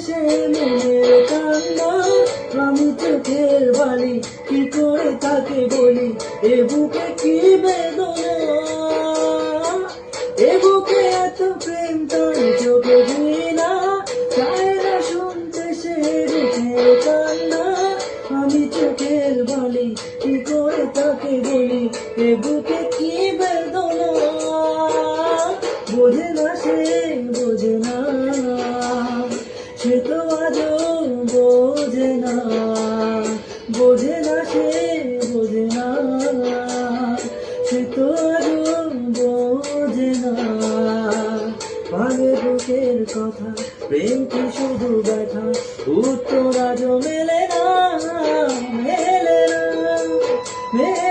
সে মনের কান্না, আমি চোখের বালি কি করে তাকে বলি, এ বুকে কি বেদনা, এ বুকে এত প্রেম তার চোখে ঘৃণা, চায় না শুনতে সে বুকের কান্না, আমি চোখের বালি কি করে তাকে বলি, এ বুকে কি বেদনা, বোঝে না সে বোঝে না, সে তো আজও বোঝে না, বোঝে না সে বোঝে না, সে তো আজও বোঝে না। ভাঙে বুকের কথা, প্রেম কি শুধু ব্যথা, উত্তর আজও মেলে না, মেলে না, মেলে